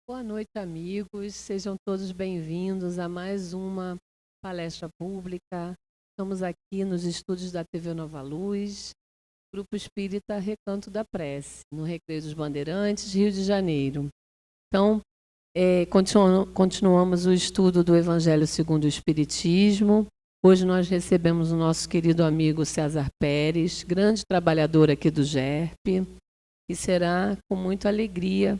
Boa noite, amigos. Sejam todos bem-vindos a mais uma palestra pública. Estamos aqui nos estúdios da TV Nova Luz, Grupo Espírita Recanto da Prece, no Recreio dos Bandeirantes, Rio de Janeiro. Então, continuamos o estudo do Evangelho segundo o Espiritismo. Hoje nós recebemos o nosso querido amigo César Pérez, grande trabalhador aqui do GERP, e será com muita alegria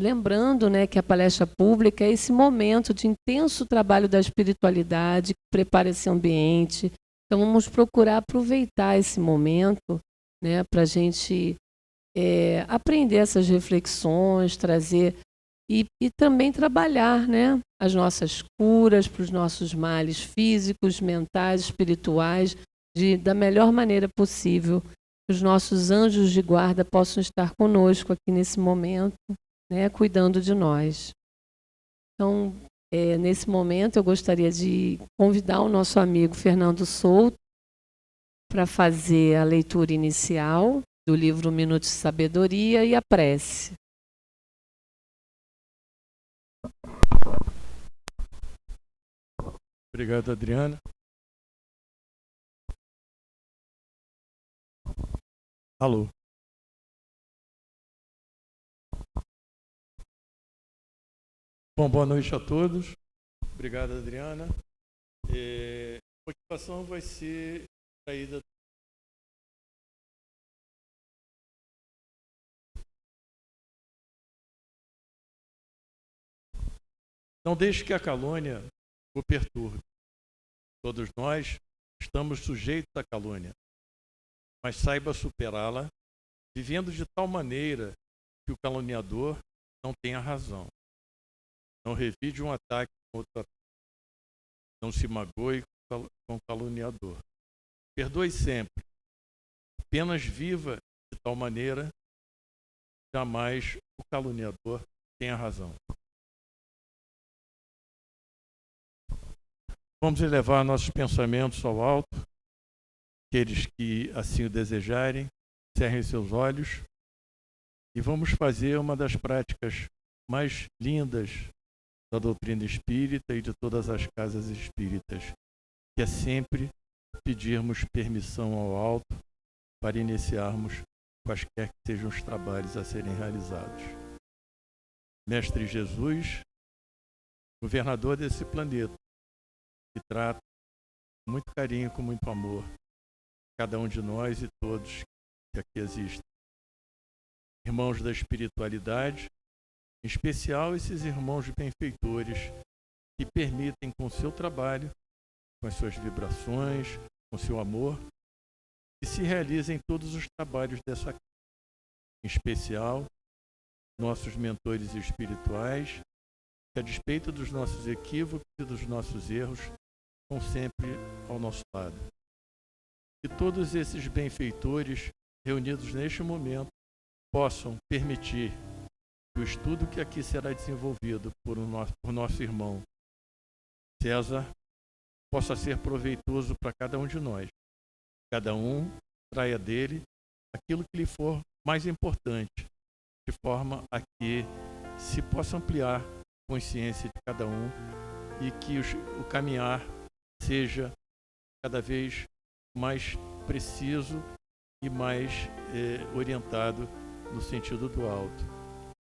lembrando, né, que a palestra pública é esse momento de intenso trabalho da espiritualidade que prepara esse ambiente. Então, vamos procurar aproveitar esse momento, né, para a gente aprender essas reflexões, trazer e também trabalhar, né, as nossas curas para os nossos males físicos, mentais, espirituais, da melhor maneira possível. Os nossos anjos de guarda possam estar conosco aqui nesse momento, né, cuidando de nós. Então, nesse momento, eu gostaria de convidar o nosso amigo Fernando Souto para fazer a leitura inicial do livro Minuto de Sabedoria e a prece. Obrigado, Adriana. Alô. Bom, boa noite a todos. Obrigado, Adriana. A ocupação vai ser saída. Não deixe que a calúnia o perturbe. Todos nós estamos sujeitos à calúnia, mas saiba superá-la, vivendo de tal maneira que o caluniador não tenha razão. Não revide um ataque com outro ataque. Não se magoe com o caluniador. Perdoe sempre. Apenas viva de tal maneira que jamais o caluniador tenha razão. Vamos elevar nossos pensamentos ao alto. Aqueles que assim o desejarem, cerrem seus olhos e vamos fazer uma das práticas mais lindas da doutrina espírita e de todas as casas espíritas, que é sempre pedirmos permissão ao alto para iniciarmos quaisquer que sejam os trabalhos a serem realizados. Mestre Jesus, governador desse planeta, que trata com muito carinho, com muito amor, cada um de nós e todos que aqui existem. Irmãos da espiritualidade, em especial esses irmãos benfeitores que permitem com o seu trabalho, com as suas vibrações, com o seu amor, que se realizem todos os trabalhos dessa casa. Em especial, nossos mentores espirituais, que a despeito dos nossos equívocos e dos nossos erros, estão sempre ao nosso lado. Que todos esses benfeitores reunidos neste momento possam permitir que o estudo que aqui será desenvolvido por nosso irmão César possa ser proveitoso para cada um de nós. Cada um traia dele aquilo que lhe for mais importante, de forma a que se possa ampliar a consciência de cada um e que o caminhar seja cada vez mais preciso e mais orientado no sentido do alto.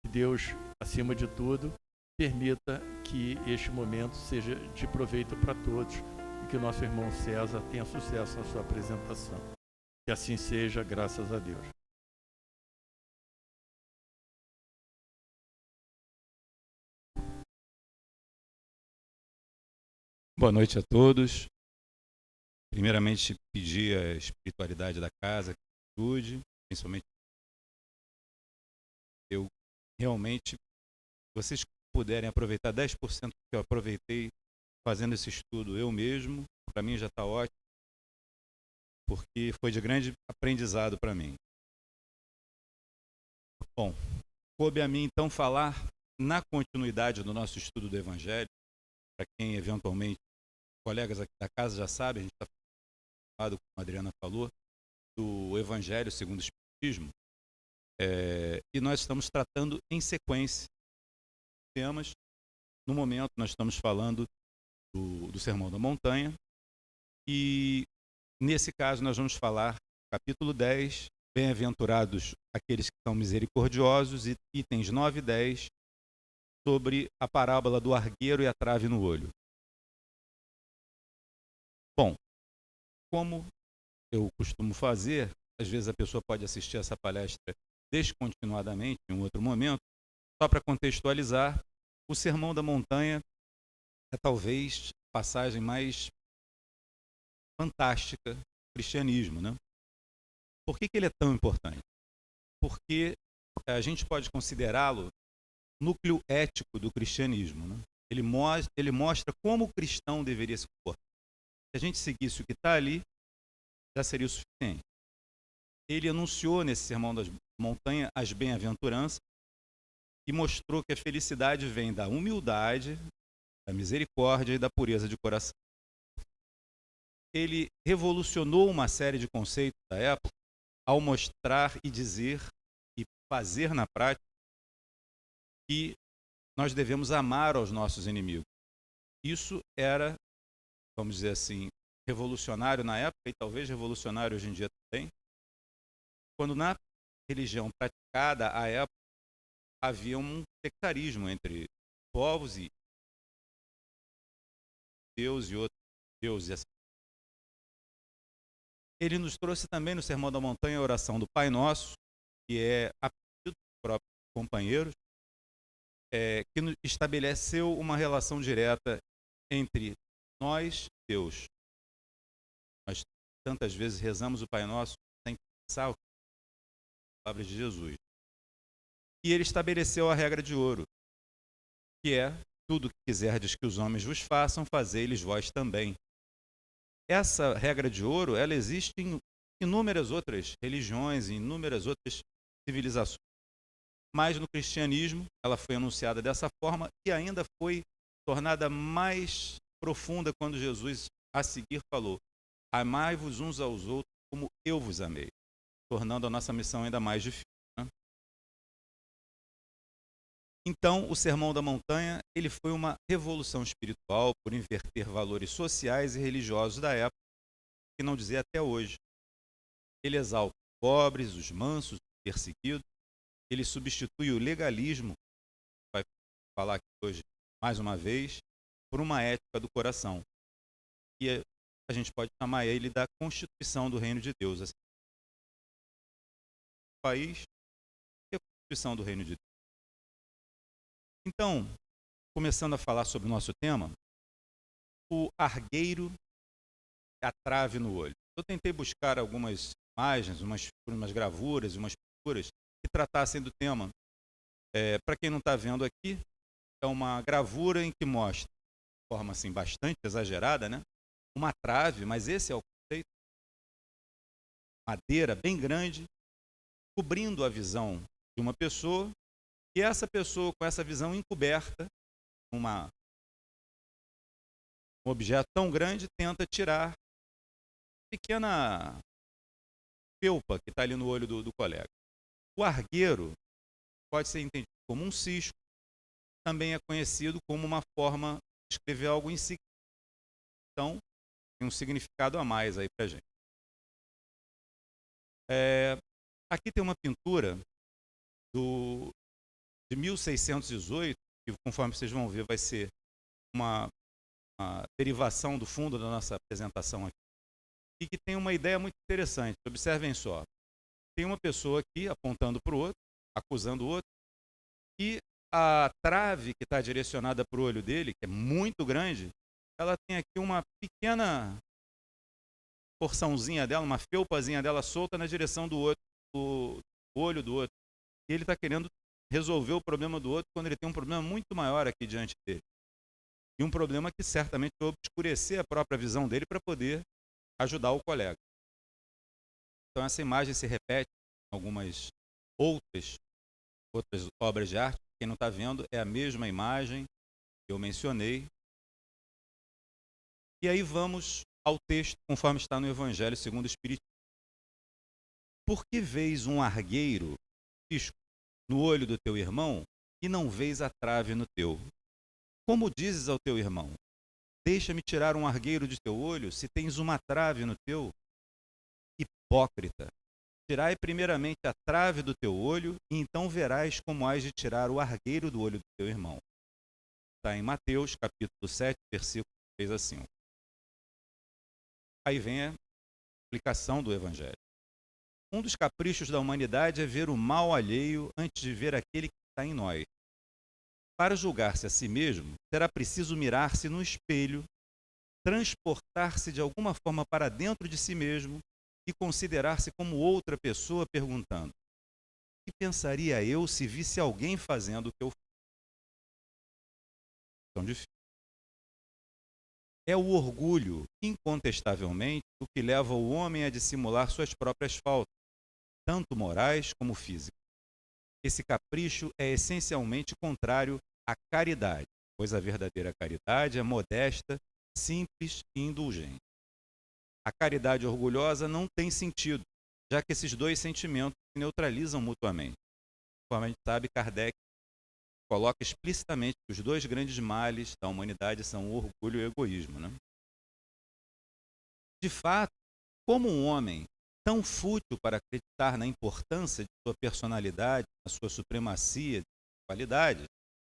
Que Deus, acima de tudo, permita que este momento seja de proveito para todos e que o nosso irmão César tenha sucesso na sua apresentação. Que assim seja, graças a Deus. Boa noite a todos. Primeiramente, pedir a espiritualidade da casa que ajude, principalmente eu realmente, vocês puderem aproveitar 10% que eu aproveitei fazendo esse estudo eu mesmo, para mim já está ótimo, porque foi de grande aprendizado para mim. Bom, coube a mim então falar na continuidade do nosso estudo do Evangelho, para quem eventualmente, colegas aqui da casa já sabem, a gente está falando, como a Adriana falou, do Evangelho segundo o Espiritismo. E nós estamos tratando em sequência temas. No momento, nós estamos falando do Sermão da Montanha. E, nesse caso, nós vamos falar, capítulo 10, Bem-aventurados aqueles que são misericordiosos, e itens 9 e 10, sobre a parábola do argueiro e a trave no olho. Bom, como eu costumo fazer, às vezes a pessoa pode assistir essa palestra descontinuadamente em um outro momento, só para contextualizar, o Sermão da Montanha é talvez a passagem mais fantástica do cristianismo, né? Por que ele é tão importante? Porque a gente pode considerá-lo núcleo ético do cristianismo, né? Ele mostra como o cristão deveria se comportar. Se a gente seguisse o que está ali, já seria o suficiente. Ele anunciou nesse Sermão da Montanha as bem-aventuranças e mostrou que a felicidade vem da humildade, da misericórdia e da pureza de coração. Ele revolucionou uma série de conceitos da época ao mostrar e dizer e fazer na prática que nós devemos amar aos nossos inimigos. Isso era, vamos dizer assim, revolucionário na época e talvez revolucionário hoje em dia também, quando na religião praticada à época havia um sectarismo entre povos e Deus e outros deuses. Assim. Ele nos trouxe também no Sermão da Montanha a oração do Pai Nosso, que é a pedido dos próprios companheiros, que estabeleceu uma relação direta entre nós e Deus. Nós tantas vezes rezamos o Pai Nosso sem pensar a palavra de Jesus. E ele estabeleceu a regra de ouro, que é: tudo que quiserdes que os homens vos façam, fazei-lhes vós também. Essa regra de ouro, ela existe em inúmeras outras religiões, em inúmeras outras civilizações. Mas no cristianismo, ela foi anunciada dessa forma e ainda foi tornada mais profunda quando Jesus, a seguir, falou: amai-vos uns aos outros como eu vos amei, tornando a nossa missão ainda mais difícil. Né? Então, o Sermão da Montanha, ele foi uma revolução espiritual por inverter valores sociais e religiosos da época, que não dizer até hoje. Ele exalta os pobres, os mansos, os perseguidos. Ele substitui o legalismo, vai falar aqui hoje mais uma vez, por uma ética do coração. E a gente pode chamar ele da Constituição do Reino de Deus. Assim, o país e a Constituição do Reino de Deus. Então, começando a falar sobre o nosso tema, o argueiro e a trave no olho. Eu tentei buscar algumas imagens, umas gravuras, umas pinturas que tratassem do tema. Para quem não está vendo aqui, é uma gravura em que mostra, de forma assim bastante exagerada, né, uma trave, mas esse é o conceito, madeira bem grande, cobrindo a visão de uma pessoa, e essa pessoa com essa visão encoberta, um objeto tão grande, tenta tirar a pequena felpa que está ali no olho do colega. O argueiro pode ser entendido como um cisco, também é conhecido como uma forma de escrever algo insignificante. Então, tem um significado a mais aí para a gente. Aqui tem uma pintura de 1618, que conforme vocês vão ver vai ser uma derivação do fundo da nossa apresentação aqui, e que tem uma ideia muito interessante. Observem só. Tem uma pessoa aqui apontando para o outro, acusando o outro, e a trave que está direcionada para o olho dele, que é muito grande, ela tem aqui uma pequena porçãozinha dela, uma felpazinha dela solta na direção do outro, do olho do outro. E ele está querendo resolver o problema do outro quando ele tem um problema muito maior aqui diante dele. E um problema que certamente vai obscurecer a própria visão dele para poder ajudar o colega. Então essa imagem se repete em algumas outras obras de arte. Quem não está vendo, é a mesma imagem que eu mencionei. E aí vamos ao texto, conforme está no Evangelho segundo o Espiritismo. Por que vês um argueiro cisco no olho do teu irmão e não vês a trave no teu? Como dizes ao teu irmão: deixa-me tirar um argueiro de teu olho, se tens uma trave no teu? Hipócrita! Tirai primeiramente a trave do teu olho, e então verás como hás de tirar o argueiro do olho do teu irmão. Está em Mateus, capítulo 7, versículo 3 a 5. Aí vem a explicação do Evangelho. Um dos caprichos da humanidade é ver o mal alheio antes de ver aquele que está em nós. Para julgar-se a si mesmo, será preciso mirar-se no espelho, transportar-se de alguma forma para dentro de si mesmo e considerar-se como outra pessoa, perguntando: o que pensaria eu se visse alguém fazendo o que eu faço? Tão difícil. É o orgulho, incontestavelmente, o que leva o homem a dissimular suas próprias faltas, tanto morais como físicas. Esse capricho é essencialmente contrário à caridade, pois a verdadeira caridade é modesta, simples e indulgente. A caridade orgulhosa não tem sentido, já que esses dois sentimentos se neutralizam mutuamente. Como a gente sabe, Kardec coloca explicitamente que os dois grandes males da humanidade são o orgulho e o egoísmo, né? De fato, como um homem tão fútil para acreditar na importância de sua personalidade, na sua supremacia de qualidades,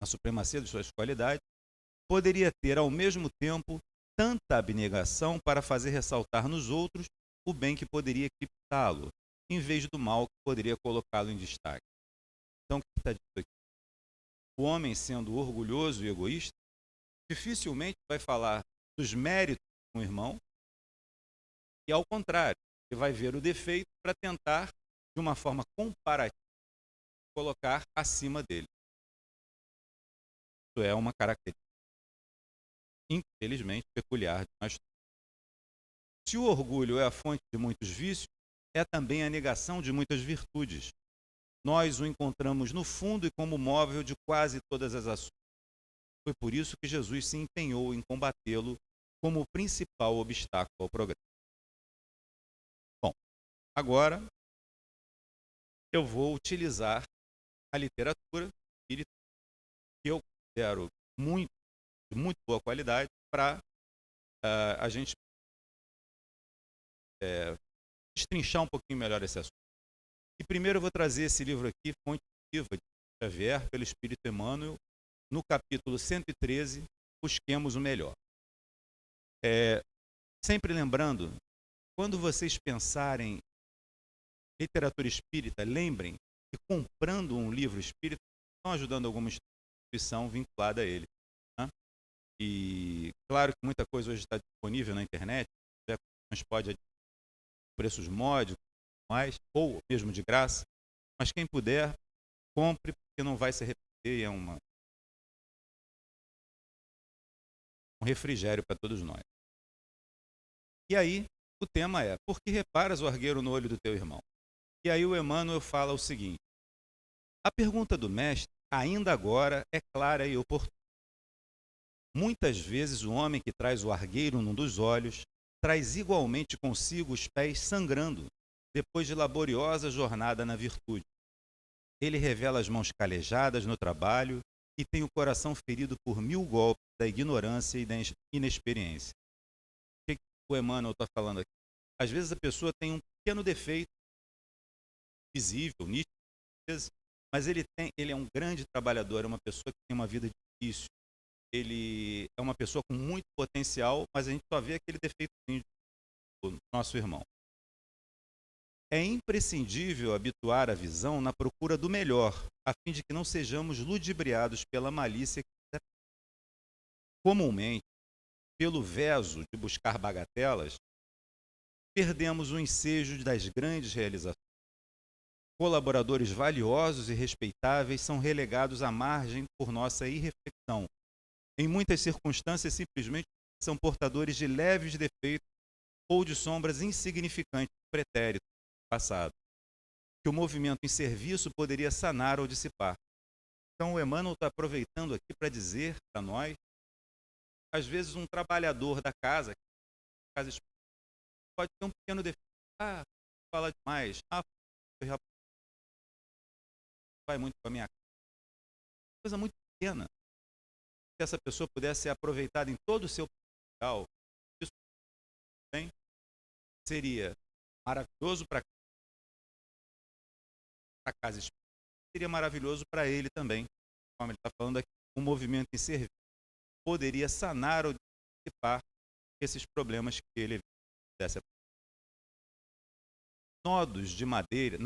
na supremacia de suas qualidades, poderia ter ao mesmo tempo tanta abnegação para fazer ressaltar nos outros o bem que poderia eclipsá-lo, em vez do mal que poderia colocá-lo em destaque. Então, o que está dito aqui? O homem, sendo orgulhoso e egoísta, dificilmente vai falar dos méritos de um irmão e, ao contrário, ele vai ver o defeito para tentar, de uma forma comparativa, colocar acima dele. Isso é uma característica, infelizmente, peculiar de nós. Se o orgulho é a fonte de muitos vícios, é também a negação de muitas virtudes. Nós o encontramos no fundo e como móvel de quase todas as ações. Foi por isso que Jesus se empenhou em combatê-lo como o principal obstáculo ao progresso. Bom, agora eu vou utilizar a literatura espírita, que eu considero de muito boa qualidade, para a gente destrinchar um pouquinho melhor esse assunto. E primeiro eu vou trazer esse livro aqui, Fonte Viva, de Xavier, pelo Espírito Emmanuel, no capítulo 113, Busquemos o Melhor. Sempre lembrando, quando vocês pensarem em literatura espírita, lembrem que comprando um livro espírita, estão ajudando alguma instituição vinculada a ele. Né? E claro que muita coisa hoje está disponível na internet, mas pode adquirir preços módicos, ou mesmo de graça, mas quem puder, compre, porque não vai se arrepender, é um refrigério para todos nós. E aí, o tema é: por que reparas o argueiro no olho do teu irmão? E aí o Emmanuel fala o seguinte: a pergunta do mestre, ainda agora, é clara e oportuna. Muitas vezes o homem que traz o argueiro num dos olhos, traz igualmente consigo os pés sangrando, depois de laboriosa jornada na virtude. Ele revela as mãos calejadas no trabalho e tem o coração ferido por 1000 golpes da ignorância e da inexperiência. O que o Emmanuel está falando aqui? Às vezes a pessoa tem um pequeno defeito, visível, nítido, mas ele é um grande trabalhador, é uma pessoa que tem uma vida difícil, ele é uma pessoa com muito potencial, mas a gente só vê aquele defeito do nosso irmão. É imprescindível habituar a visão na procura do melhor, a fim de que não sejamos ludibriados pela malícia. Comumente, pelo veso de buscar bagatelas, perdemos o ensejo das grandes realizações. Colaboradores valiosos e respeitáveis são relegados à margem por nossa irreflexão. Em muitas circunstâncias, simplesmente são portadores de leves defeitos ou de sombras insignificantes do pretérito passado, que o movimento em serviço poderia sanar ou dissipar. Então o Emmanuel está aproveitando aqui para dizer para nós, às vezes um trabalhador da casa pode ter um pequeno defeito, fala demais, vai muito com a minha casa. Coisa muito pequena. Se essa pessoa pudesse ser aproveitada em todo o seu potencial, isso bem, seria maravilhoso para a casa espírita, seria maravilhoso para ele também. Como ele está falando aqui, um movimento em serviço poderia sanar ou dissipar esses problemas que ele pudesse. Nodos de madeira,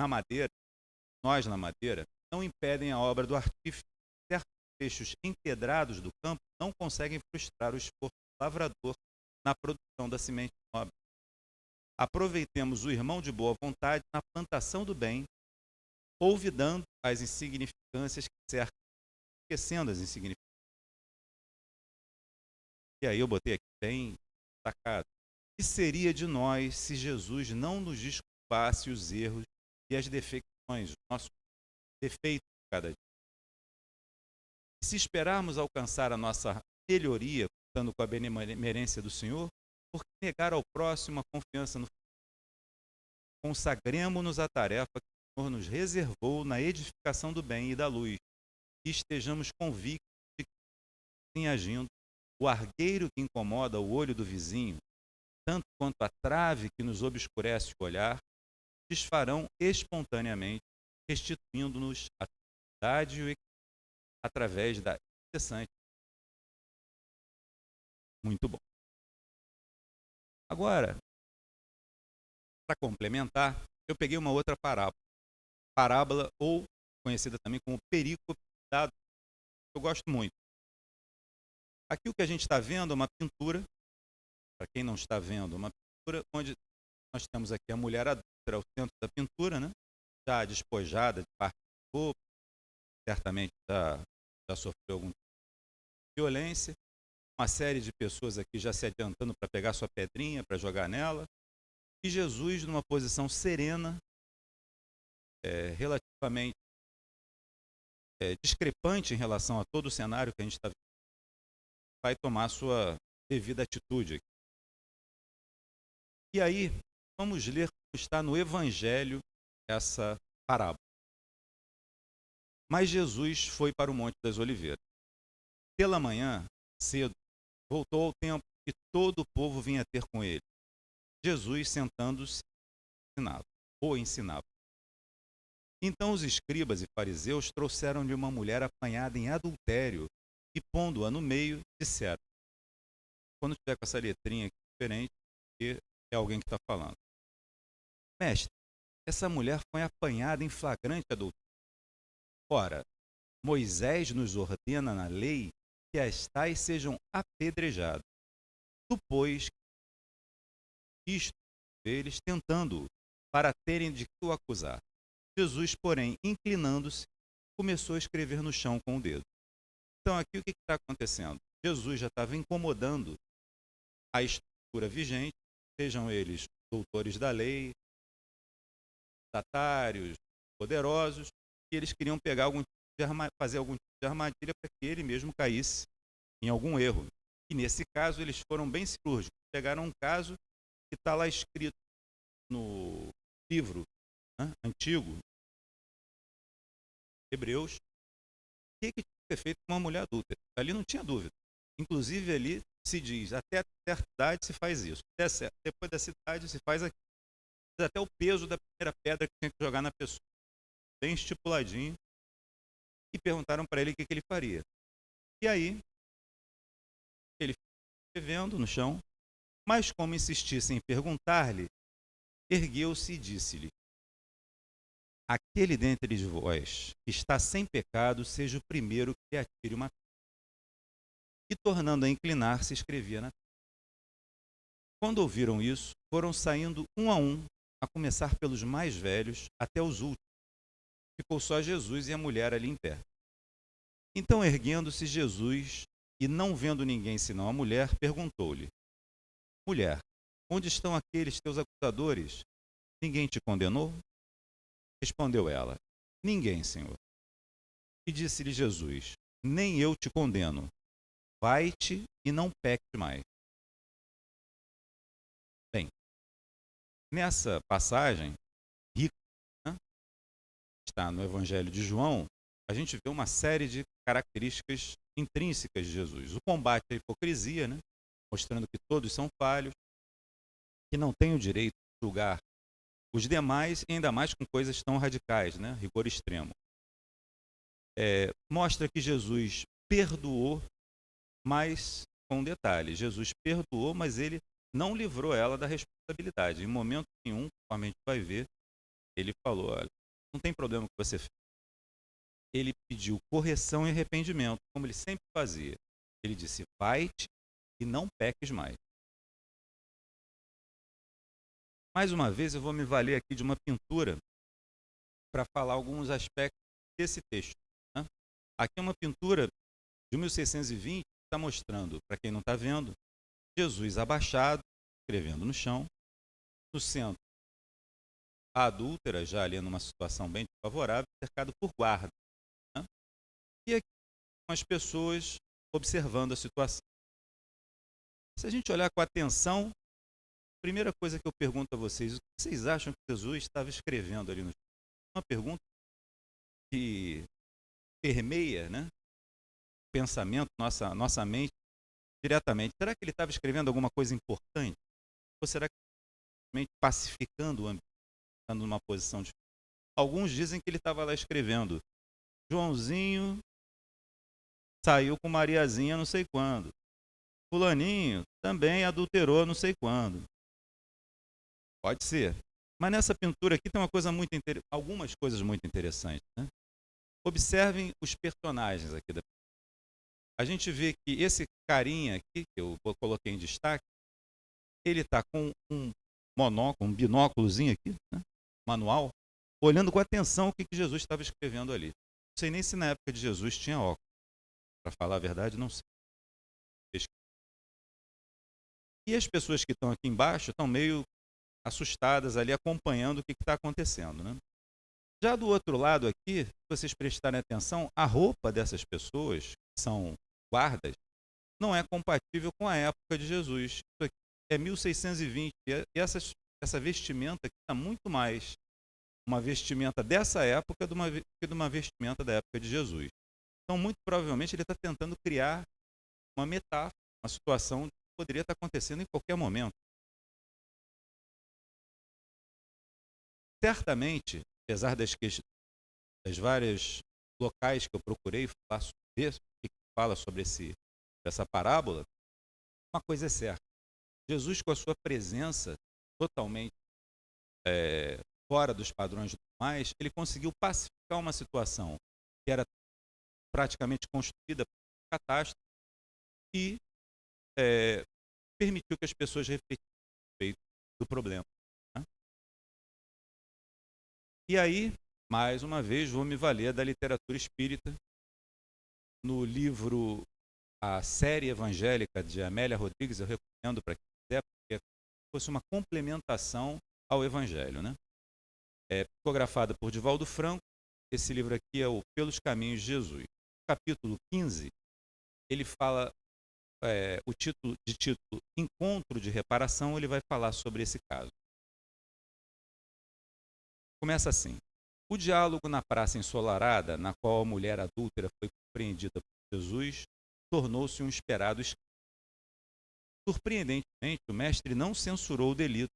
nós na madeira, não impedem a obra do artífice. Certos trechos empedrados do campo não conseguem frustrar o esforço do lavrador na produção da semente nobre. Aproveitemos o irmão de boa vontade na plantação do bem, olvidando as insignificâncias que cercam, esquecendo as insignificâncias. E aí eu botei aqui bem destacado. O que seria de nós se Jesus não nos desculpasse os erros e as defecções, os nossos defeitos de cada dia? Se esperarmos alcançar a nossa melhoria, contando com a benemerência do Senhor, por que negar ao próximo a confiança no futuro? Consagremo-nos à tarefa que o Senhor nos reservou na edificação do bem e da luz, e estejamos convictos de que, assim agindo, o argueiro que incomoda o olho do vizinho, tanto quanto a trave que nos obscurece o olhar, desfarão espontaneamente, restituindo-nos a felicidade e o equilíbrio através da incessante. Muito bom. Agora, para complementar, eu peguei uma outra parábola, ou conhecida também como perícope dado, que eu gosto muito. Aqui o que a gente está vendo é uma pintura, para quem não está vendo, uma pintura onde nós temos aqui a mulher adulta ao centro da pintura, né? Já despojada de parte de roupa, certamente já sofreu algum tipo de violência, uma série de pessoas aqui já se adiantando para pegar sua pedrinha, para jogar nela, e Jesus numa posição serena, relativamente discrepante em relação a todo o cenário que a gente está vendo, vai tomar a sua devida atitude aqui. E aí, vamos ler como está no Evangelho essa parábola. Mas Jesus foi para o Monte das Oliveiras. Pela manhã, cedo, voltou ao templo e todo o povo vinha ter com ele. Jesus, sentando-se, ensinava. Então os escribas e fariseus trouxeram-lhe uma mulher apanhada em adultério e, pondo-a no meio, disseram. Quando tiver com essa letrinha aqui diferente, é alguém que está falando. Mestre, essa mulher foi apanhada em flagrante adultério. Ora, Moisés nos ordena na lei que as tais sejam apedrejadas. Tu, pois, isto eles tentando-o, para terem de que o acusar. Jesus, porém, inclinando-se, começou a escrever no chão com o dedo. Então, aqui o que está acontecendo? Jesus já estava incomodando a estrutura vigente, sejam eles doutores da lei, datários, poderosos, e eles queriam pegar fazer algum tipo de armadilha para que ele mesmo caísse em algum erro. E nesse caso eles foram bem cirúrgicos. Pegaram um caso que está lá escrito no livro antigo, Hebreus, o que tinha que ser feito com uma mulher adulta. Ali não tinha dúvida. Inclusive ali se diz, até certa idade se faz isso. Depois dessa idade se faz aquilo. Até o peso da primeira pedra que tinha que jogar na pessoa. Bem estipuladinho. E perguntaram para ele o que ele faria. E aí, ele ficou escrevendo no chão, mas como insistissem em perguntar-lhe, ergueu-se e disse-lhe, aquele dentre vós que está sem pecado, seja o primeiro que lhe atire uma pedra. E tornando a inclinar-se, escrevia na terra. Quando ouviram isso, foram saindo um, a começar pelos mais velhos até os últimos. Ficou só Jesus e a mulher ali em pé. Então, erguendo-se Jesus, e não vendo ninguém senão a mulher, perguntou-lhe, mulher, onde estão aqueles teus acusadores? Ninguém te condenou? Respondeu ela, ninguém, Senhor. E disse-lhe Jesus, nem eu te condeno. Vai-te e não peques mais. Bem, nessa passagem, rica, está no Evangelho de João, a gente vê uma série de características intrínsecas de Jesus. O combate à hipocrisia, né? Mostrando que todos são falhos, que não têm o direito de julgar os demais, e ainda mais com coisas tão radicais, né? Rigor extremo. Mostra que Jesus perdoou, mas com um detalhe, Jesus perdoou, mas ele não livrou ela da responsabilidade. Em momento nenhum, como a gente vai ver, ele falou, olha, não tem problema o que você fez. Ele pediu correção e arrependimento, como ele sempre fazia. Ele disse, vai-te e não peques mais. Mais uma vez, eu vou me valer aqui de uma pintura para falar alguns aspectos desse texto. Né? Aqui é uma pintura de 1620, que está mostrando, para quem não está vendo, Jesus abaixado, escrevendo no chão, no centro, a adúltera, já ali numa situação bem desfavorável, cercado por guardas. Né? E aqui, as pessoas observando a situação. Se a gente olhar com atenção, a primeira coisa que eu pergunto a vocês, o que vocês acham que Jesus estava escrevendo ali no chão? Uma pergunta que permeia, né, o pensamento, nossa mente, diretamente. Será que ele estava escrevendo alguma coisa importante? Ou será que simplesmente pacificando o ambiente, estando numa posição de... Alguns dizem que ele estava lá escrevendo, Joãozinho saiu com Mariazinha não sei quando. Fulaninho também adulterou não sei quando. Pode ser. Mas nessa pintura aqui tem uma coisa algumas coisas muito interessantes. Né? Observem os personagens aqui da pintura. A gente vê que esse carinha aqui, que eu coloquei em destaque, ele está com um monóculo, um binóculozinho aqui, né? Manual, olhando com atenção o que Jesus estava escrevendo ali. Não sei nem se na época de Jesus tinha óculos. Para falar a verdade, não sei. E as pessoas que estão aqui embaixo estão meio assustadas ali, acompanhando o que está acontecendo. Né? Já do outro lado aqui, se vocês prestarem atenção, a roupa dessas pessoas, que são guardas, não é compatível com a época de Jesus. Isso aqui é 1620, e essa vestimenta aqui está muito mais uma vestimenta dessa época do que de uma vestimenta da época de Jesus. Então, muito provavelmente, ele está tentando criar uma metáfora, uma situação que poderia estar acontecendo em qualquer momento. Certamente, apesar das vários locais que eu procurei falar sobre isso, que fala sobre essa parábola, uma coisa é certa. Jesus, com a sua presença totalmente fora dos padrões normais, ele conseguiu pacificar uma situação que era praticamente construída por catástrofe e permitiu que as pessoas refletissem a respeito do problema. Né? E aí, mais uma vez, vou me valer da literatura espírita. No livro A Série Evangélica, de Amélia Rodrigues, eu recomendo para quem quiser, porque fosse uma complementação ao Evangelho. Né? Psicografada por Divaldo Franco, esse livro aqui é o Pelos Caminhos de Jesus. No capítulo 15, ele fala, o título Encontro de Reparação, ele vai falar sobre esse caso. Começa assim. O diálogo na praça ensolarada, na qual a mulher adúltera foi compreendida por Jesus, tornou-se um esperado escândalo. Surpreendentemente, o mestre não censurou o delito,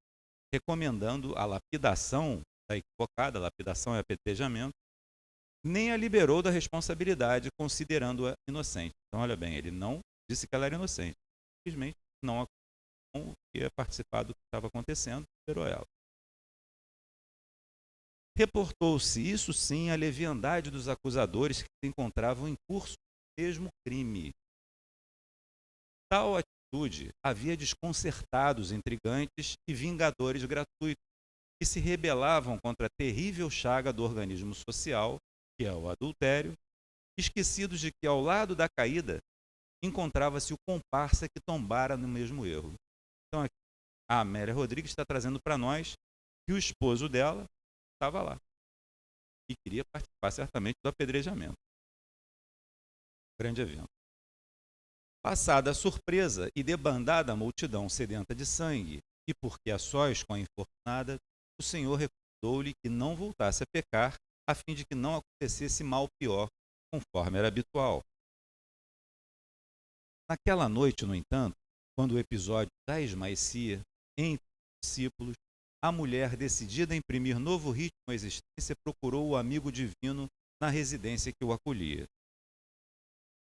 recomendando a lapidação da equivocada, lapidação é apedrejamento, nem a liberou da responsabilidade, considerando-a inocente. Então, olha bem, ele não disse que ela era inocente, simplesmente não ia participar do que estava acontecendo, liberou ela. Reportou-se, isso sim, a leviandade dos acusadores que se encontravam em curso do mesmo crime. Tal atitude havia desconcertado os intrigantes e vingadores gratuitos, que se rebelavam contra a terrível chaga do organismo social, que é o adultério, esquecidos de que, ao lado da caída, encontrava-se o comparsa que tombara no mesmo erro. Então, aqui, a Amélia Rodrigues está trazendo para nós que o esposo dela estava lá e queria participar certamente do apedrejamento. Grande evento. Passada a surpresa e debandada a multidão sedenta de sangue, e porque a sós com a infortunada, o Senhor recomendou-lhe que não voltasse a pecar a fim de que não acontecesse mal pior, conforme era habitual. Naquela noite, no entanto, quando o episódio já esmaecia, entre os discípulos, a mulher, decidida a imprimir novo ritmo à existência, procurou o amigo divino na residência que o acolhia.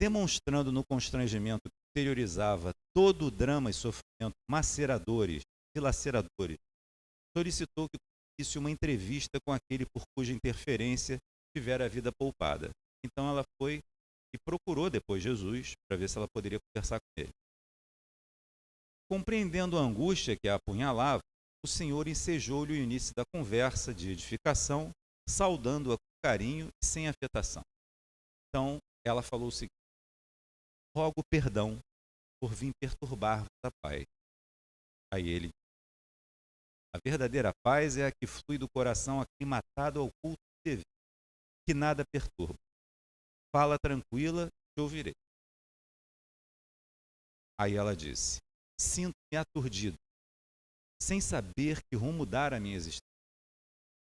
Demonstrando no constrangimento que exteriorizava todo o drama e sofrimento maceradores e laceradores, solicitou que conseguisse uma entrevista com aquele por cuja interferência tivera a vida poupada. Então ela foi e procurou depois Jesus para ver se ela poderia conversar com ele. Compreendendo a angústia que a apunhalava, o Senhor ensejou-lhe o início da conversa de edificação, saudando-a com carinho e sem afetação. Então ela falou o seguinte: rogo perdão por vir perturbar-vos a paz. Aí ele: a verdadeira paz é a que flui do coração aclimatado ao culto divino, que nada perturba. Fala tranquila, te ouvirei. Aí ela disse: sinto-me aturdido, sem saber que rumo dar à minha existência.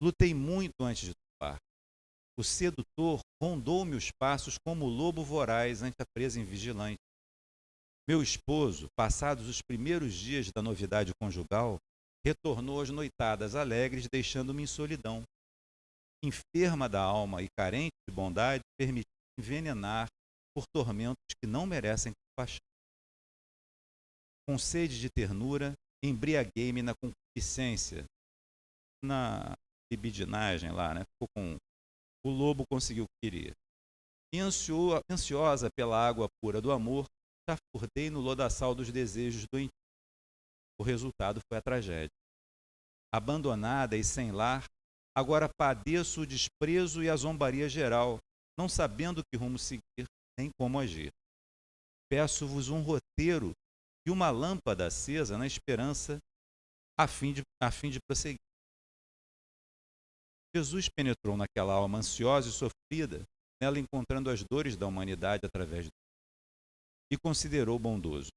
Lutei muito antes de topar. O sedutor rondou-me os passos como o lobo voraz ante a presa invigilante. Meu esposo, passados os primeiros dias da novidade conjugal, retornou às noitadas alegres, deixando-me em solidão. Enferma da alma e carente de bondade, permiti envenenar por tormentos que não merecem compaixão. Com sede de ternura, embriaguei-me na concupiscência, na libidinagem lá, né? Ficou com o lobo conseguiu o que queria. E ansiosa pela água pura do amor, chafurdei no lodaçal dos desejos doentios. O resultado foi a tragédia. Abandonada e sem lar, agora padeço o desprezo e a zombaria geral, não sabendo que rumo seguir nem como agir. Peço-vos um roteiro e uma lâmpada acesa na esperança a fim de prosseguir. Jesus penetrou naquela alma ansiosa e sofrida, nela encontrando as dores da humanidade através de e considerou bondoso.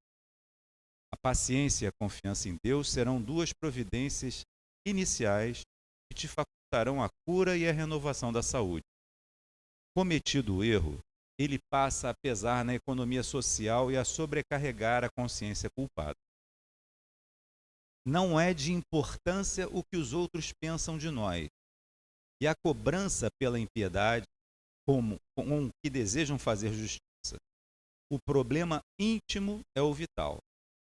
A paciência e a confiança em Deus serão duas providências iniciais que te facultarão a cura e a renovação da saúde. Cometido o erro, ele passa a pesar na economia social e a sobrecarregar a consciência culpada. Não é de importância o que os outros pensam de nós, e a cobrança pela impiedade, com que desejam fazer justiça. O problema íntimo é o vital.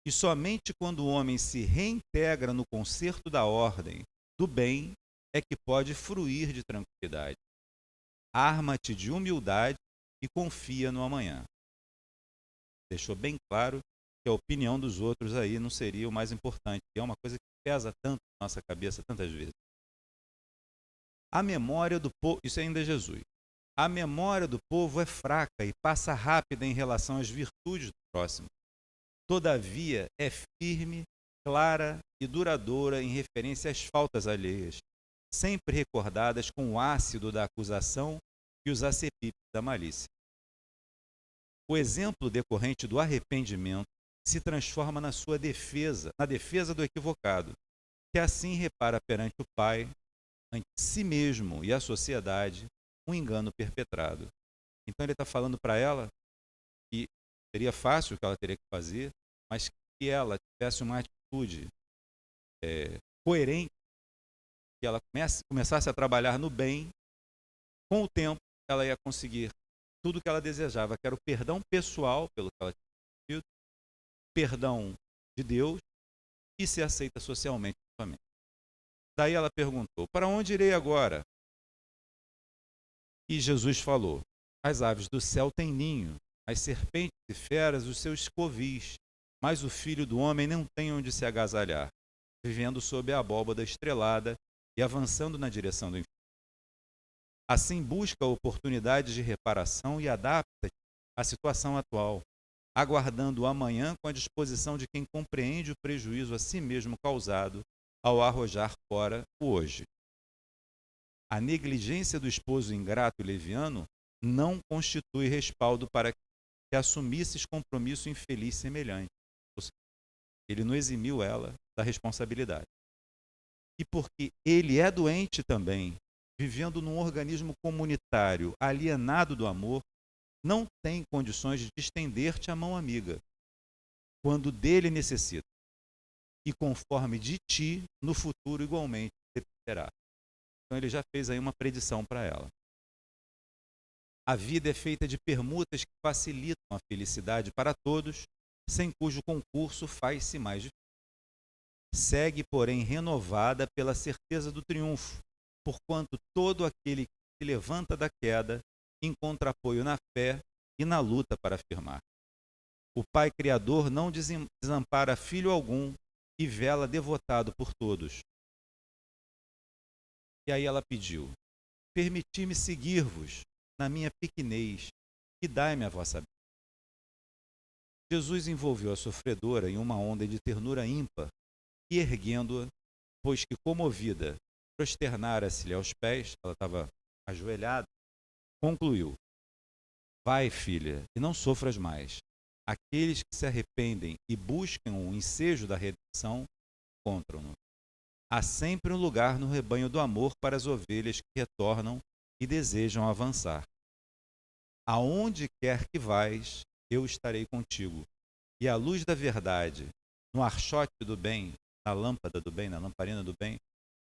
E somente quando o homem se reintegra no concerto da ordem, do bem, é que pode fruir de tranquilidade. Arma-te de humildade e confia no amanhã. Deixou bem claro que a opinião dos outros aí não seria o mais importante, que é uma coisa que pesa tanto na nossa cabeça tantas vezes. A memória do povo, isso ainda é Jesus. A memória do povo é fraca e passa rápida em relação às virtudes do próximo. Todavia, é firme, clara e duradoura em referência às faltas alheias, sempre recordadas com o ácido da acusação e os acepipes da malícia. O exemplo decorrente do arrependimento se transforma na sua defesa, na defesa do equivocado, que assim repara perante o Pai, ante si mesmo e a sociedade, um engano perpetrado. Então ele está falando para ela que seria fácil o que ela teria que fazer, mas que ela tivesse uma atitude coerente, que ela começasse a trabalhar no bem. Com o tempo, ela ia conseguir tudo o que ela desejava, que era o perdão pessoal pelo que ela tinha feito, perdão de Deus e ser aceita socialmente. Daí ela perguntou: para onde irei agora? E Jesus falou: as aves do céu têm ninho, as serpentes e feras os seus covis, mas o filho do homem não tem onde se agasalhar, vivendo sob a abóbada estrelada e avançando na direção do inferno. Assim busca oportunidades de reparação e adapta-te à situação atual, aguardando o amanhã com a disposição de quem compreende o prejuízo a si mesmo causado ao arrojar fora o hoje. A negligência do esposo ingrato e leviano não constitui respaldo para que assumisses compromisso infeliz semelhante. Ou seja, ele não eximiu ela da responsabilidade. E porque ele é doente também, vivendo num organismo comunitário alienado do amor, não tem condições de estender-te a mão amiga, quando dele necessita, e conforme de ti, no futuro igualmente dependerá. Então ele já fez aí uma predição para ela. A vida é feita de permutas que facilitam a felicidade para todos, sem cujo concurso faz-se mais difícil. Segue, porém, renovada pela certeza do triunfo, porquanto todo aquele que se levanta da queda encontra apoio na fé e na luta para afirmar. O Pai Criador não desampara filho algum e vela devotado por todos. E aí ela pediu: permiti-me seguir-vos na minha pequenez, e dai-me a vossa bênção. Jesus envolveu a sofredora em uma onda de ternura ímpar e, erguendo-a, pois que comovida, prosternara-se-lhe aos pés, ela estava ajoelhada, concluiu: vai, filha, e não sofras mais. Aqueles que se arrependem e buscam o ensejo da redenção encontram-no. Há sempre um lugar no rebanho do amor para as ovelhas que retornam e desejam avançar. Aonde quer que vais, eu estarei contigo. E a luz da verdade, no archote do bem, na lâmpada do bem, na lamparina do bem,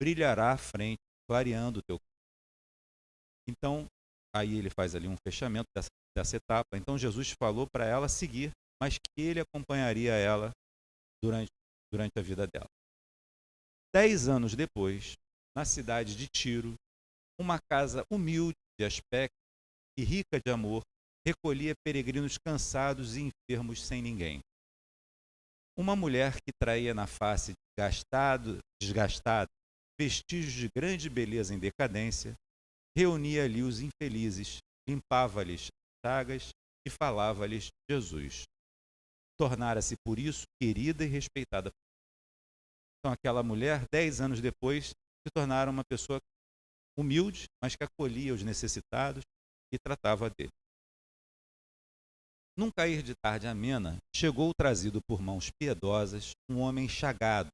brilhará à frente, clareando o teu caminho. Então, aí ele faz ali um fechamento dessa etapa. Então Jesus falou para ela seguir, mas que ele acompanharia ela durante a vida dela. 10 anos depois, na cidade de Tiro, uma casa humilde de aspecto e rica de amor recolhia peregrinos cansados e enfermos sem ninguém. Uma mulher que traía na face desgastada, vestígios de grande beleza em decadência, reunia ali os infelizes, limpava-lhes chagas e falava-lhes de Jesus. Tornara-se por isso querida e respeitada. Então aquela mulher, 10 anos depois, se tornara uma pessoa humilde, mas que acolhia os necessitados e tratava dele. Num cair de tarde amena, chegou trazido por mãos piedosas um homem chagado,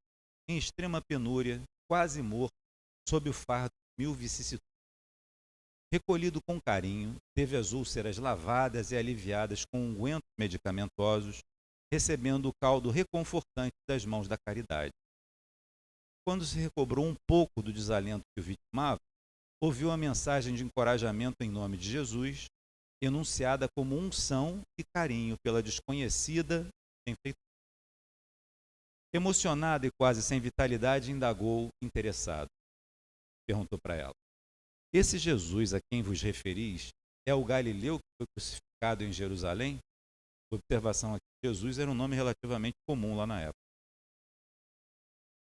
em extrema penúria, quase morto, sob o fardo de 1000 vicissitudes. Recolhido com carinho, teve as úlceras lavadas e aliviadas com ungüentos medicamentosos, recebendo o caldo reconfortante das mãos da caridade. Quando se recobrou um pouco do desalento que o vitimava, ouviu a mensagem de encorajamento em nome de Jesus, enunciada como unção e carinho pela desconhecida benfeitora. Emocionado e quase sem vitalidade, indagou interessado. Perguntou para ela: esse Jesus a quem vos referis é o Galileu que foi crucificado em Jerusalém? Observação aqui: Jesus era um nome relativamente comum lá na época.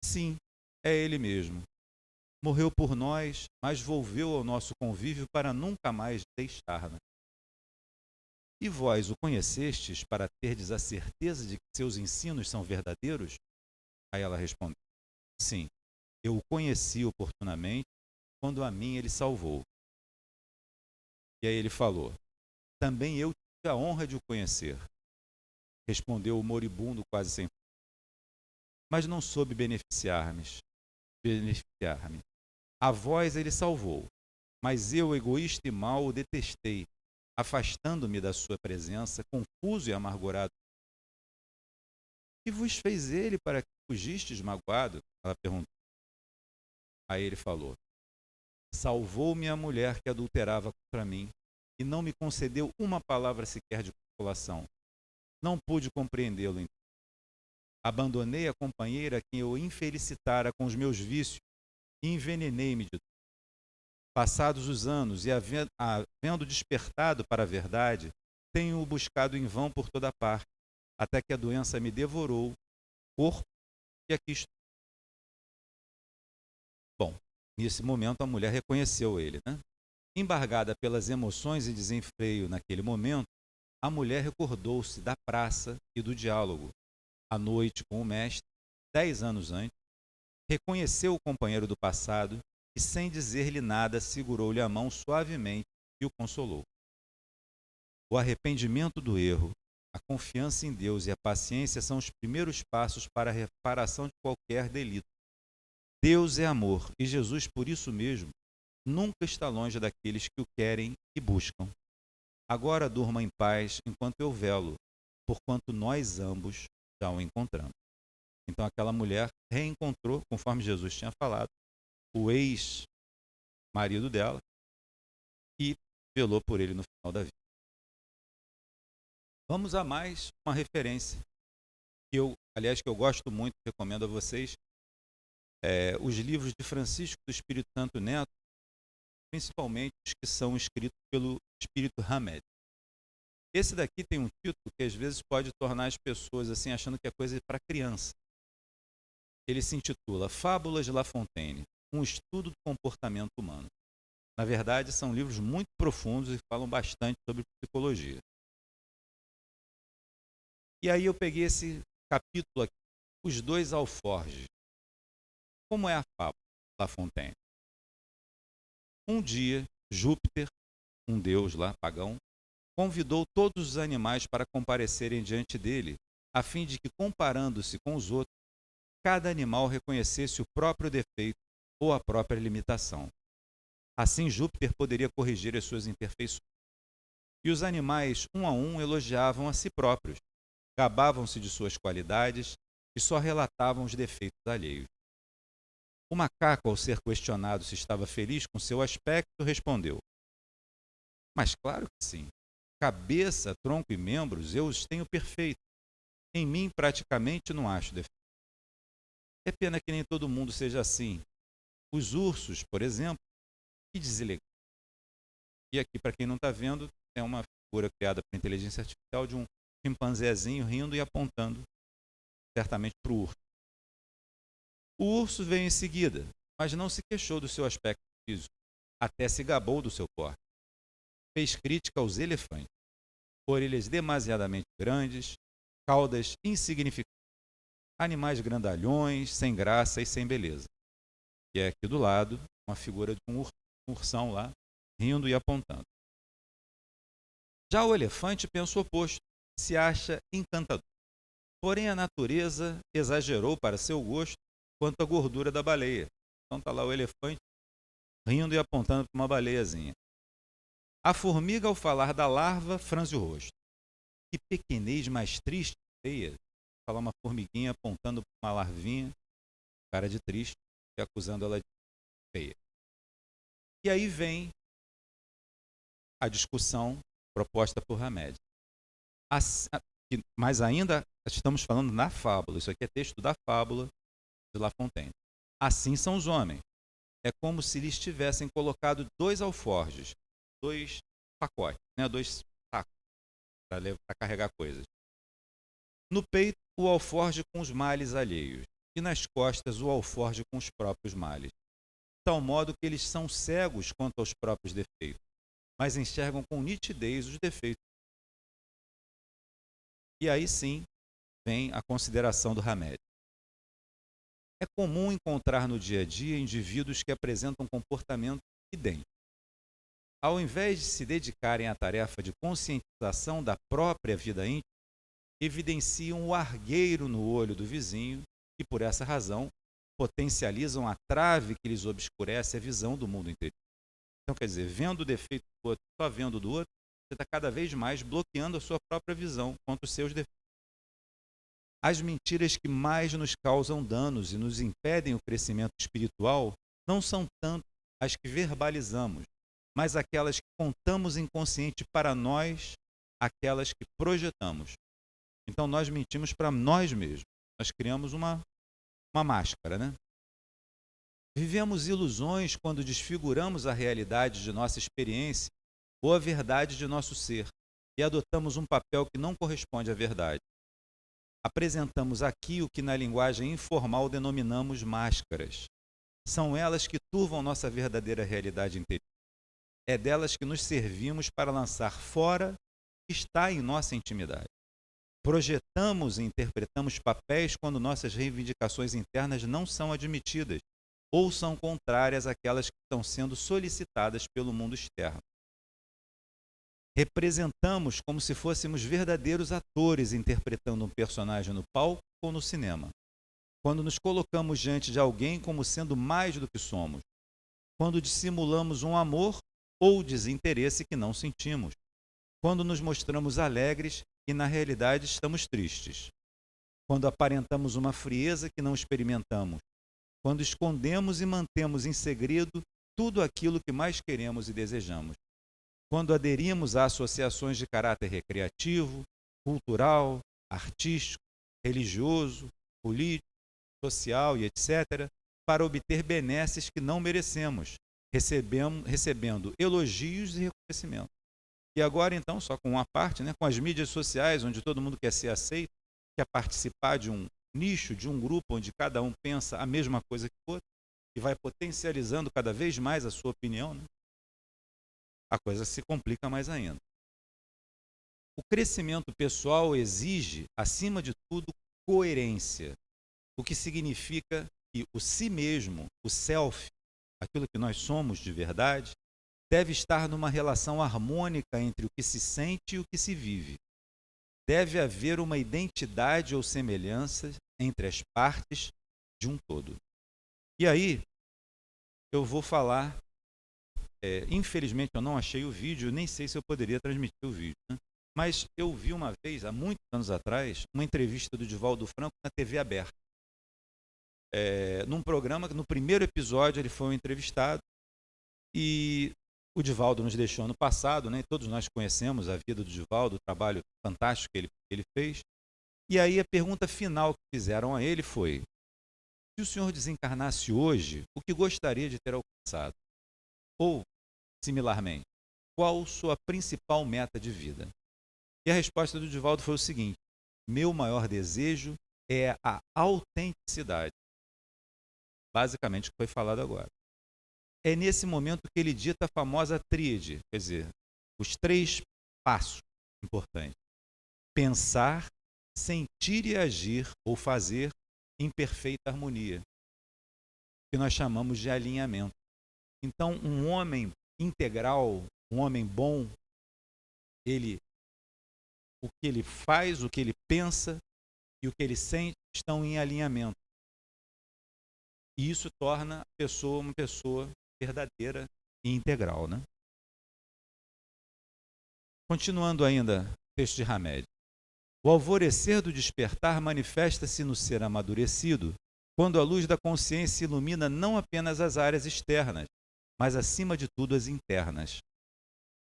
Sim, é ele mesmo. Morreu por nós, mas volveu ao nosso convívio para nunca mais deixar-nos. E vós o conhecestes para terdes a certeza de que seus ensinos são verdadeiros? Aí ela respondeu: sim, eu o conheci oportunamente, quando a mim ele salvou. E aí ele falou: também eu tive a honra de o conhecer. Respondeu o moribundo quase sem força. Mas não soube beneficiar-me. A vós ele salvou, mas eu, egoísta e mau, o detestei, afastando-me da sua presença, confuso e amargurado. Que vos fez ele para que fugistes magoado? Ela perguntou. Aí ele falou: salvou-me a mulher que adulterava contra mim e não me concedeu uma palavra sequer de consolação. Não pude compreendê-lo então. Abandonei a companheira a quem eu infelicitara com os meus vícios e envenenei-me de dor. Passados os anos e havendo despertado para a verdade, tenho-o buscado em vão por toda parte, até que a doença me devorou, corpo, e aqui estou. Bom, nesse momento a mulher reconheceu ele, né? Embargada pelas emoções e desenfreio naquele momento, a mulher recordou-se da praça e do diálogo, à noite com o mestre, 10 anos antes, reconheceu o companheiro do passado e, sem dizer-lhe nada, segurou-lhe a mão suavemente e o consolou. O arrependimento do erro, a confiança em Deus e a paciência são os primeiros passos para a reparação de qualquer delito. Deus é amor e Jesus, por isso mesmo, nunca está longe daqueles que o querem e buscam. Agora durma em paz enquanto eu velo, porquanto nós ambos já o encontramos. Então aquela mulher reencontrou, conforme Jesus tinha falado, o ex-marido dela e velou por ele no final da vida. Vamos a mais uma referência que eu gosto muito, recomendo a vocês, os livros de Francisco do Espírito Santo Neto, principalmente os que são escritos pelo Espírito Hamed. Esse daqui tem um título que às vezes pode tornar as pessoas assim achando que é coisa para criança. Ele se intitula Fábulas de La Fontaine, um estudo do comportamento humano. Na verdade, são livros muito profundos e falam bastante sobre psicologia. E aí eu peguei esse capítulo aqui, Os Dois Alforjes. Como é a fábula de La Fontaine? Um dia, Júpiter, um deus lá, pagão, convidou todos os animais para comparecerem diante dele, a fim de que, comparando-se com os outros, cada animal reconhecesse o próprio defeito ou a própria limitação. Assim, Júpiter poderia corrigir as suas imperfeições. E os animais, um a um, elogiavam a si próprios, gabavam-se de suas qualidades e só relatavam os defeitos alheios. O macaco, ao ser questionado se estava feliz com seu aspecto, respondeu: mas claro que sim. Cabeça, tronco e membros, eu os tenho perfeitos. Em mim, praticamente, não acho defeito. É pena que nem todo mundo seja assim. Os ursos, por exemplo, que deselegante. E aqui, para quem não está vendo, é uma figura criada por inteligência artificial de um chimpanzézinho rindo e apontando, certamente, para o urso. O urso veio em seguida, mas não se queixou do seu aspecto físico, até se gabou do seu porte. Fez crítica aos elefantes, orelhas demasiadamente grandes, caudas insignificantes, animais grandalhões, sem graça e sem beleza. E é aqui do lado uma figura de um ursão lá, rindo e apontando. Já o elefante pensa o oposto, se acha encantador. Porém, a natureza exagerou para seu gosto quanto à gordura da baleia. Então está lá o elefante rindo e apontando para uma baleiazinha. A formiga, ao falar da larva, franze o rosto. Que pequenez mais triste e feia. Fala uma formiguinha apontando para uma larvinha, cara de triste, e acusando ela de feia. E aí vem a discussão proposta por Hamed. Mas ainda estamos falando na fábula. Isso aqui é texto da fábula de La Fontaine. Assim são os homens. É como se lhes tivessem colocado dois alforjes, dois pacotes, dois sacos para carregar coisas. No peito, o alforje com os males alheios, e nas costas, o alforje com os próprios males. De tal modo que eles são cegos quanto aos próprios defeitos, mas enxergam com nitidez os defeitos. E aí sim vem a consideração do Hamed. É comum encontrar no dia a dia indivíduos que apresentam um comportamento idêntico. Ao invés de se dedicarem à tarefa de conscientização da própria vida íntima, evidenciam o argueiro no olho do vizinho e, por essa razão, potencializam a trave que lhes obscurece a visão do mundo interior. Então, quer dizer, vendo o defeito do outro, só vendo do outro, você está cada vez mais bloqueando a sua própria visão quanto aos seus defeitos. As mentiras que mais nos causam danos e nos impedem o crescimento espiritual não são tanto as que verbalizamos, mas aquelas que contamos inconsciente para nós, aquelas que projetamos. Então nós mentimos para nós mesmos. Nós criamos uma máscara, né? Vivemos ilusões quando desfiguramos a realidade de nossa experiência ou a verdade de nosso ser e adotamos um papel que não corresponde à verdade. Apresentamos aqui o que na linguagem informal denominamos máscaras. São elas que turvam nossa verdadeira realidade interior. É delas que nos servimos para lançar fora o que está em nossa intimidade. Projetamos e interpretamos papéis quando nossas reivindicações internas não são admitidas ou são contrárias àquelas que estão sendo solicitadas pelo mundo externo. Representamos como se fôssemos verdadeiros atores interpretando um personagem no palco ou no cinema. Quando nos colocamos diante de alguém como sendo mais do que somos, quando dissimulamos um amor ou desinteresse que não sentimos, quando nos mostramos alegres e na realidade estamos tristes, quando aparentamos uma frieza que não experimentamos, quando escondemos e mantemos em segredo tudo aquilo que mais queremos e desejamos, quando aderimos a associações de caráter recreativo, cultural, artístico, religioso, político, social e etc., para obter benesses que não merecemos, recebendo elogios e reconhecimento. E agora, então, só com uma parte, com as mídias sociais, onde todo mundo quer ser aceito, quer participar de um nicho, de um grupo onde cada um pensa a mesma coisa que o outro, e vai potencializando cada vez mais a sua opinião, a coisa se complica mais ainda. O crescimento pessoal exige, acima de tudo, coerência, o que significa que o si mesmo, o self, aquilo que nós somos de verdade, deve estar numa relação harmônica entre o que se sente e o que se vive. Deve haver uma identidade ou semelhança entre as partes de um todo. E aí, eu vou falar, infelizmente eu não achei o vídeo, nem sei se eu poderia transmitir o vídeo, mas eu vi uma vez, há muitos anos atrás, uma entrevista do Divaldo Franco na TV aberta. Num programa, no primeiro episódio ele foi um entrevistado e o Divaldo nos deixou ano passado, todos nós conhecemos a vida do Divaldo, o trabalho fantástico que ele fez. E aí a pergunta final que fizeram a ele foi: se o senhor desencarnasse hoje, o que gostaria de ter alcançado? Ou, similarmente, qual sua principal meta de vida? E a resposta do Divaldo foi o seguinte: meu maior desejo é a autenticidade. Basicamente o que foi falado agora. É nesse momento que ele dita a famosa tríade, quer dizer, os 3 passos importantes. Pensar, sentir e agir ou fazer em perfeita harmonia, que nós chamamos de alinhamento. Então, um homem integral, um homem bom, o que ele faz, o que ele pensa e o que ele sente estão em alinhamento. E isso torna a pessoa uma pessoa verdadeira e integral. Continuando ainda o texto de Hamed. O alvorecer do despertar manifesta-se no ser amadurecido, quando a luz da consciência ilumina não apenas as áreas externas, mas acima de tudo as internas.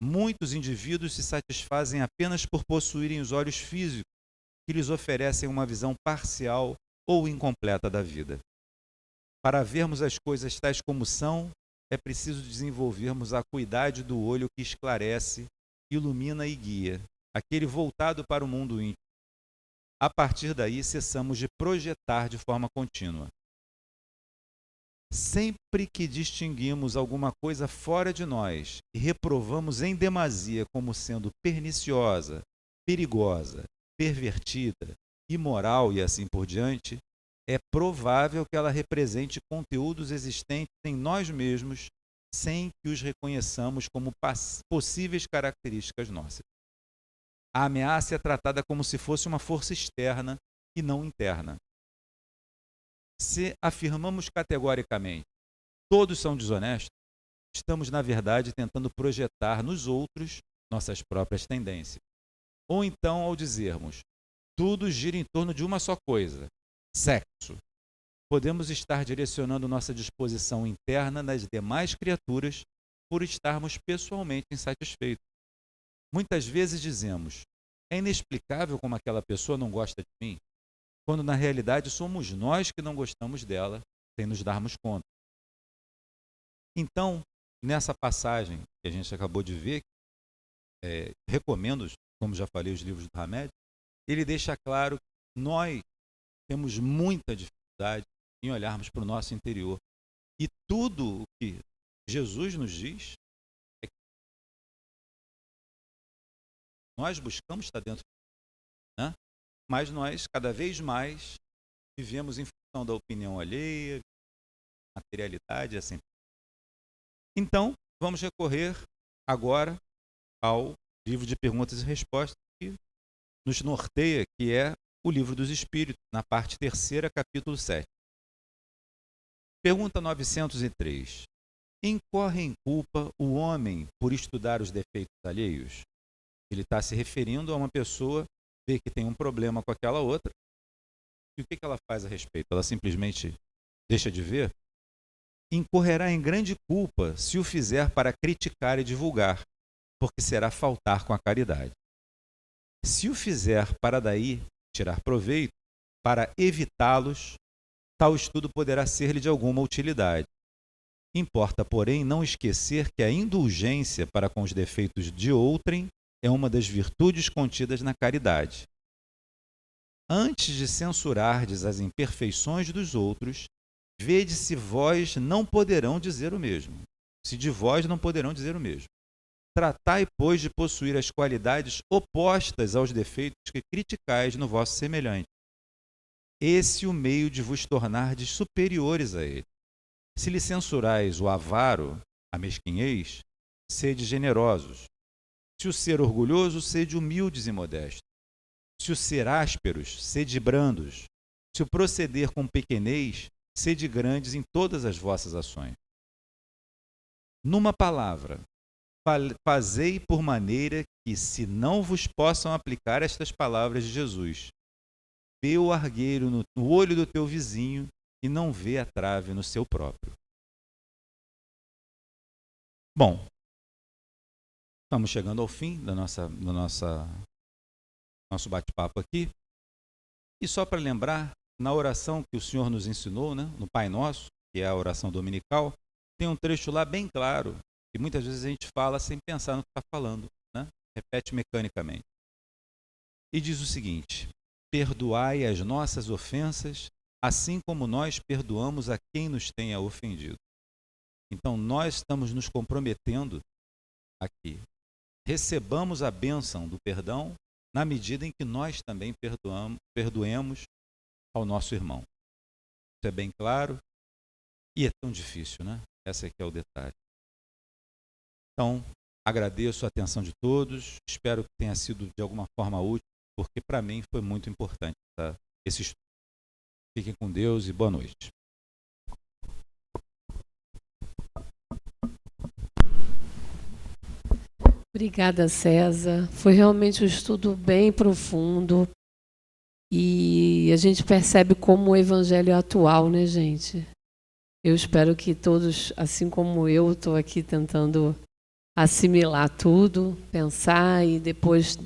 Muitos indivíduos se satisfazem apenas por possuírem os olhos físicos, que lhes oferecem uma visão parcial ou incompleta da vida. Para vermos as coisas tais como são, é preciso desenvolvermos a acuidade do olho que esclarece, ilumina e guia, aquele voltado para o mundo íntimo. A partir daí, cessamos de projetar de forma contínua. Sempre que distinguimos alguma coisa fora de nós e reprovamos em demasia como sendo perniciosa, perigosa, pervertida, imoral e assim por diante, é provável que ela represente conteúdos existentes em nós mesmos sem que os reconheçamos como possíveis características nossas. A ameaça é tratada como se fosse uma força externa e não interna. Se afirmamos categoricamente todos são desonestos, estamos, na verdade, tentando projetar nos outros nossas próprias tendências. Ou então, ao dizermos tudo gira em torno de uma só coisa, sexo, podemos estar direcionando nossa disposição interna nas demais criaturas por estarmos pessoalmente insatisfeitos. Muitas vezes dizemos: é inexplicável como aquela pessoa não gosta de mim, quando na realidade somos nós que não gostamos dela, sem nos darmos conta. Então, nessa passagem que a gente acabou de ver, recomendo, como já falei, os livros do Hamed, ele deixa claro que nós temos muita dificuldade em olharmos para o nosso interior. E tudo o que Jesus nos diz é que nós buscamos estar dentro, mas nós, cada vez mais, vivemos em função da opinião alheia, materialidade, assim. Então, vamos recorrer agora ao livro de perguntas e respostas que nos norteia, que é o Livro dos Espíritos, na parte 3ª, capítulo 7. Pergunta 903. Incorre em culpa o homem por estudar os defeitos alheios? Ele está se referindo a uma pessoa, vê que tem um problema com aquela outra, e o que ela faz a respeito? Ela simplesmente deixa de ver? Incorrerá em grande culpa se o fizer para criticar e divulgar, porque será faltar com a caridade. Se o fizer para daí tirar proveito, para evitá-los, tal estudo poderá ser-lhe de alguma utilidade. Importa, porém, não esquecer que a indulgência para com os defeitos de outrem é uma das virtudes contidas na caridade. Antes de censurardes as imperfeições dos outros, vede se vós não poderão dizer o mesmo. Se de vós não poderão dizer o mesmo. Tratai, pois, de possuir as qualidades opostas aos defeitos que criticais no vosso semelhante. Esse é o meio de vos tornardes superiores a ele. Se lhe censurais o avaro, a mesquinhez, sede generosos. Se o ser orgulhoso, sede humildes e modestos. Se o ser ásperos, sede brandos. Se o proceder com pequenez, sede grandes em todas as vossas ações. Numa palavra, fazei por maneira que, se não vos possam aplicar estas palavras de Jesus, vê o argueiro no olho do teu vizinho e não vê a trave no seu próprio. Bom, estamos chegando ao fim do nosso bate-papo aqui. E só para lembrar, na oração que o Senhor nos ensinou, né, no Pai Nosso, que é a oração dominical, tem um trecho lá bem claro, que muitas vezes a gente fala sem pensar no que está falando, né? Repete mecanicamente. E diz o seguinte: perdoai as nossas ofensas, assim como nós perdoamos a quem nos tenha ofendido. Então, nós estamos nos comprometendo aqui. Recebamos a bênção do perdão na medida em que nós também perdoemos ao nosso irmão. Isso é bem claro e é tão difícil, né? Esse aqui é o detalhe. Então, agradeço a atenção de todos, espero que tenha sido de alguma forma útil, porque para mim foi muito importante esse estudo. Fiquem com Deus e boa noite. Obrigada, César. Foi realmente um estudo bem profundo e a gente percebe como o evangelho é atual, né, gente? Eu espero que todos, assim como eu, estou aqui tentando assimilar tudo, pensar e depois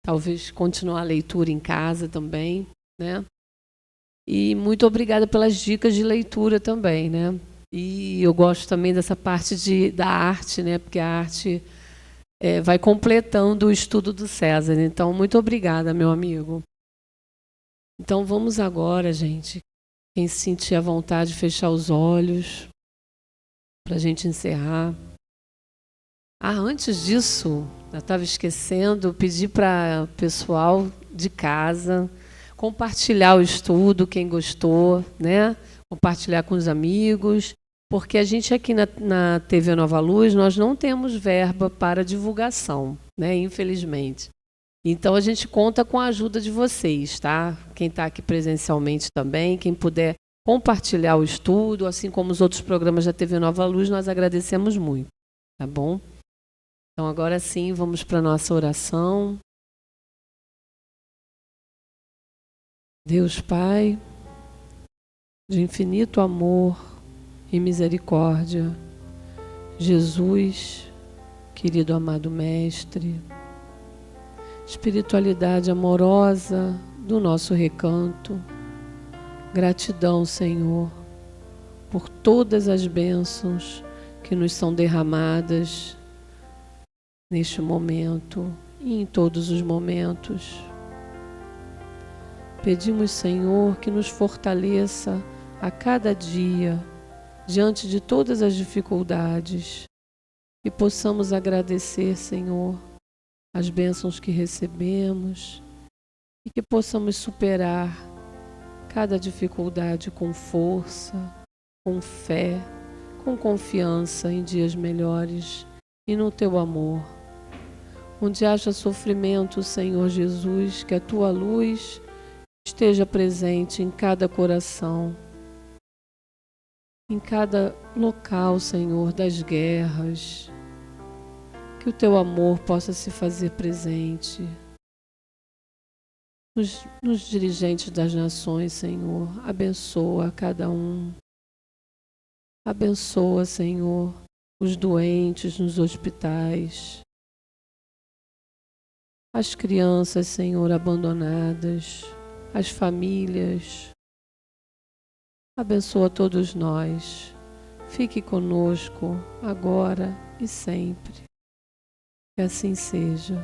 talvez continuar a leitura em casa também, né? E muito obrigada pelas dicas de leitura também, né? E eu gosto também dessa parte da arte, né? Porque a arte vai completando o estudo do César. Então, muito obrigada, meu amigo. Então, vamos agora, gente, quem se sentir à vontade, fechar os olhos para a gente encerrar. Antes disso, eu estava esquecendo, pedir para o pessoal de casa compartilhar o estudo, quem gostou, né? Compartilhar com os amigos, porque a gente aqui na TV Nova Luz, nós não temos verba para divulgação, né? Infelizmente. Então, a gente conta com a ajuda de vocês, tá? Quem está aqui presencialmente também, quem puder compartilhar o estudo, assim como os outros programas da TV Nova Luz, nós agradecemos muito, tá bom? Então, agora sim, vamos para a nossa oração. Deus Pai, de infinito amor e misericórdia, Jesus, querido amado Mestre, espiritualidade amorosa do nosso recanto, gratidão, Senhor, por todas as bênçãos que nos são derramadas neste momento e em todos os momentos. Pedimos, Senhor, que nos fortaleça a cada dia diante de todas as dificuldades e possamos agradecer, Senhor, as bênçãos que recebemos e que possamos superar cada dificuldade com força, com fé, com confiança em dias melhores e no Teu amor. Onde haja sofrimento, Senhor Jesus, que a Tua luz esteja presente em cada coração. em cada local, Senhor, das guerras. Que o Teu amor possa se fazer presente nos dirigentes das nações, Senhor. Abençoa cada um. Abençoa, Senhor, os doentes nos hospitais, as crianças, Senhor, abandonadas, as famílias. Abençoa todos nós. Fique conosco agora e sempre. Que assim seja.